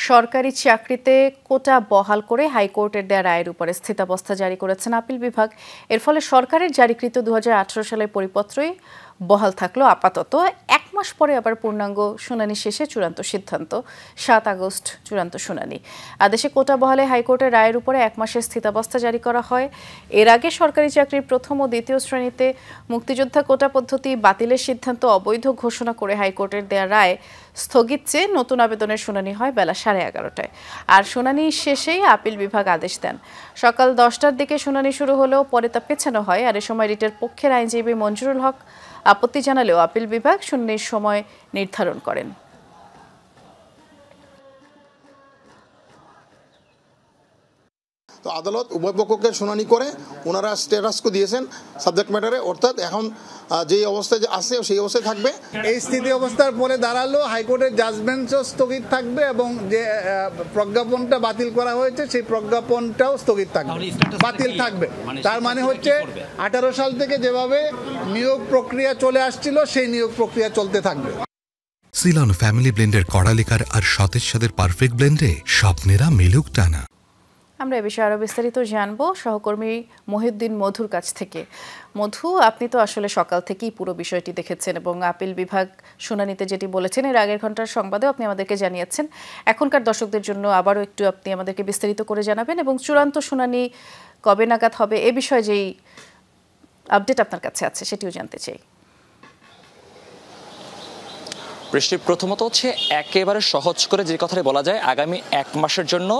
সরকারি চাকরিতে কোটা বহাল করে হাইকোর্টের দেয়া রায়ের উপরে স্থিতাবস্থা জারি করেছেন আপিল বিভাগ। এর ফলে সরকারের জারিকৃত 2018 সালের পরিপত্রই বহাল থাকলো আপাতত। 1 মাস পরে আবার পূর্ণাঙ্গ শুনানি শেষে চূড়ান্ত সিদ্ধান্ত। 7 আগস্ট চূড়ান্ত শুনানি। আদেশে কোটা বহালে হাইকোর্টের রায়ের উপরে 1 মাসের স্থিতাবস্থা জারি করা হয়। এর আগে সরকারি চাকরির প্রথম ও দ্বিতীয় শ্রেণীতে মুক্তিযোদ্ধা কোটা পদ্ধতি বাতিলের সিদ্ধান্ত অবৈধ ঘোষণা করে হাইকোর্টের দেয়া রায় স্থগিত চেয়ে নতুন আবেদনের শুনানি হয় বেলা 11:30টায়। আর শুনানি শেষেই আপিল বিভাগ আদেশ দেন। সকাল 10টার দিকে শুনানি শুরু হলেও পরে তা পেছানো হয়। আর এ সময় রিটের পক্ষের আইনজীবী মঞ্জুরুল হক আপত্তি জানালেও আপিল বিভাগ শুনানির সময় নির্ধারণ করেন। তো আদালত উভয় পক্ষকে শুনানি করে ওনারা স্ট্যাটাসকো দিয়েছেন সাবজেক্ট ম্যাটারে, অর্থাৎ এখন যে অবস্থায় আছে সেই অবস্থায় থাকবে। এই স্থিতি অবস্থার পরে দাঁড়ালো হাইকোর্টের জাজমেন্টও স্থগিত থাকবে এবং যে প্রজ্ঞাপনটা বাতিল করা হয়েছে সেই প্রজ্ঞাপনটাও স্থগিত থাকবে, বাতিল থাকবে। তার মানে হচ্ছে 18 সাল থেকে যেভাবে নিয়োগ প্রক্রিয়া চলে আসছিল সেই নিয়োগ প্রক্রিয়া চলতে থাকবে। সিলন ফ্যামিলি ব্লেন্ডের কড়ালিকার আর সতেজ স্বাদের পারফেক্ট ব্লেন্ডে স্বপ্নেরা মিলুক টানা। আমরা এ বিষয়ে আরো বিস্তারিত জানবো সহকর্মী মহিউদ্দিন মধুর কাছ থেকে। মধু, আপনি তো আসলে সকাল থেকেই পুরো বিষয়টি দেখেছেন এবং আপিল বিভাগ শুনানিতে যেটি বলেছেন এর আগের ঘন্টার সংবাদেও আপনি আমাদেরকে জানিয়েছেন। এখনকার দর্শকদের জন্য আবারও একটু আপনি আমাদেরকে বিস্তারিত করে জানাবেন এবং চূড়ান্ত শুনানি কবে নাগাদ হবে এ বিষয়ে যেই আপডেট আপনার কাছে আছে সেটিও জানতে চাই। বৃষ্টি, প্রথমত হচ্ছে একেবারে সহজ করে যে কথাটি বলা যায়, আগামী 1 মাসের জন্য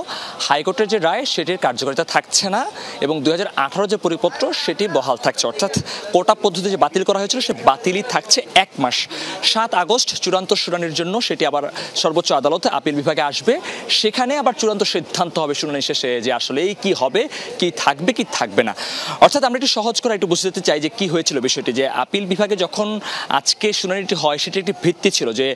হাইকোর্টের যে রায় সেটির কার্যকারিতা থাকছে না এবং 2018 যে পরিপত্র সেটি বহাল থাকছে, অর্থাৎ কোটা পদ্ধতি যে বাতিল করা হয়েছিল সে বাতিলই থাকছে 1 মাস। 7 আগস্ট চূড়ান্ত শুনানির জন্য সেটি আবার সর্বোচ্চ আদালতে আপিল বিভাগে আসবে। সেখানে আবার চূড়ান্ত সিদ্ধান্ত হবে শুনানি শেষে যে আসলে কি হবে, কি থাকবে কি থাকবে না। অর্থাৎ আমরা একটু সহজ করে একটু বুঝতে চাই যে কি হয়েছিল বিষয়টি। যে আপিল বিভাগে যখন আজকে শুনানিটি হয় সেটি একটি ভিত্তি ছিল যে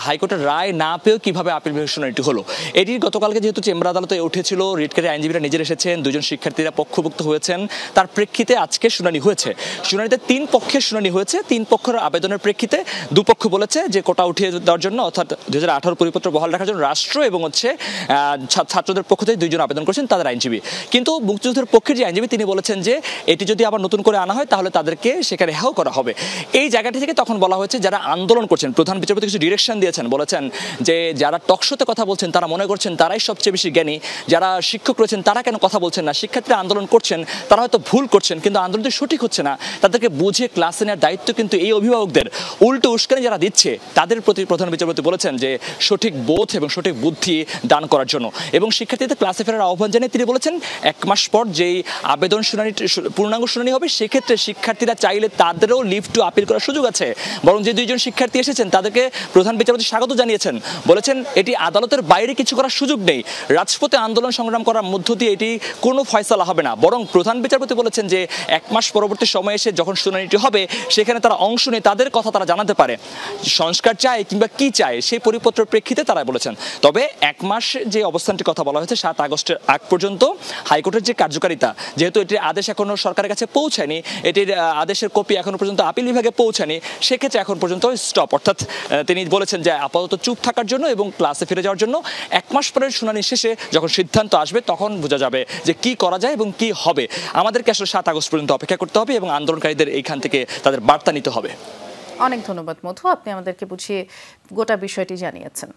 হাইকোর্টের রায় না পেয়েও কিভাবে আপিল বিভাগের শুনানিটি হলো। এটি গতকালকে যেহেতু চেম্বার আদালতে উঠেছিল, রিটকারী আইনজীবীরা নিজেরা এসেছেন, 2জন শিক্ষার্থীরা পক্ষভুক্ত হয়েছেন, তার প্রেক্ষিতে আজকে শুনানি হয়েছে। শুনানিতে 3 পক্ষের শুনানি হয়েছে। 3 পক্ষের আবেদনের প্রেক্ষিতে দুপক্ষ বলেছে যে কোটা উঠিয়ে দেওয়ার জন্য, অর্থাৎ 2018 পরিপত্র বহাল রাখার জন্য রাষ্ট্র এবং ছাত্রদের পক্ষ থেকে 2 জন আবেদন করেছেন তাদের আইনজীবী। কিন্তু মুক্তিযুদ্ধের পক্ষের যে আইনজীবী তিনি বলেছেন যে এটি যদি আবার নতুন করে আনা হয় তাহলে তাদেরকে সেখানে হেয় করা হবে। এই জায়গাটি থেকে তখন বলা হয়েছে যারা আন্দোলন করছেন, প্রধান বিচারপতি কিছু ডিরেকশন দিয়েছেন, বলেছেন যে যারা টকশোতে কথা বলছেন তারা মনে করছেন তারাই সবচেয়ে বেশি জ্ঞানী, যারা শিক্ষক রয়েছেন তারা কেন কথা বলছেন না, শিক্ষার্থীরা আন্দোলন করছেন তারা হয়তো ভুল করছেন কিন্তু আন্দোলনটি সঠিক হচ্ছে না, তাদেরকে বুঝে ক্লাসে নেওয়ার দায়িত্ব কিন্তু এই অভিভাবকদের। উল্টো উস্কানি যারা দিচ্ছে তাদের প্রতি প্রধান বিচারপতি বলেছেন যে সঠিক বোধ এবং সঠিক বুদ্ধি দান করার জন্য এবং শিক্ষার্থীদের ক্লাসে ফেরার আহ্বান জানিয়ে তিনি বলেছেন 1 মাস পর যেই আবেদন শুনানি পূর্ণাঙ্গ শুনানি হবে সেক্ষেত্রে শিক্ষার্থীরা চাইলে তাদেরও লিভ টু আপিল করার সুযোগ আছে। বরং যে 2 জন শিক্ষার্থী এসেছেন তাদেরকে প্রধান বিচারপতি স্বাগত জানিয়েছেন, বলেছেন এটি আদালতের বাইরে কিছু করার সুযোগ নেই, রাজপথে আন্দোলন সংগ্রাম করার মধ্য দিয়ে এটি কোনো ফয়সালা হবে না। বরং প্রধান বিচারপতি বলেছেন যে 1 মাস পরবর্তী সময়ে এসে যখন শুনানিটি হবে সেখানে তারা অংশ নিয়ে তাদের কথা তারা জানাতে পারে, সংস্কার চায় কিংবা কি চায় সেই পরিপত্রের প্রেক্ষিতে তারা বলেছেন। তবে 1 মাস যে অবস্থানটির কথা বলা হয়েছে 7 আগস্টের আগ পর্যন্ত হাইকোর্টের যে কার্যকারিতা, যেহেতু এটির আদেশ এখনো সরকারের কাছে পৌঁছায়নি, এটির আদেশের কপি এখনো পর্যন্ত আপিল বিভাগে পৌঁছায়নি, সেক্ষেত্রে এখন পর্যন্ত স্টপ। অর্থাৎ তিনি বলেছেন যে আপাতত চুপ থাকার জন্য এবং ক্লাসে ফিরে যাওয়ার জন্য 1 মাস পরের শুনানি শেষে যখন সিদ্ধান্ত আসবে তখন বোঝা যাবে যে কি করা যায় এবং কি হবে। আমাদেরকে আসলে 7 আগস্ট পর্যন্ত অপেক্ষা করতে হবে এবং আন্দোলনকারীদের এইখান থেকে তাদের বার্তা নিতে হবে। অনেক ধন্যবাদ মধু, আপনি আমাদেরকে বুঝিয়ে গোটা বিষয়টি জানিয়েছেন।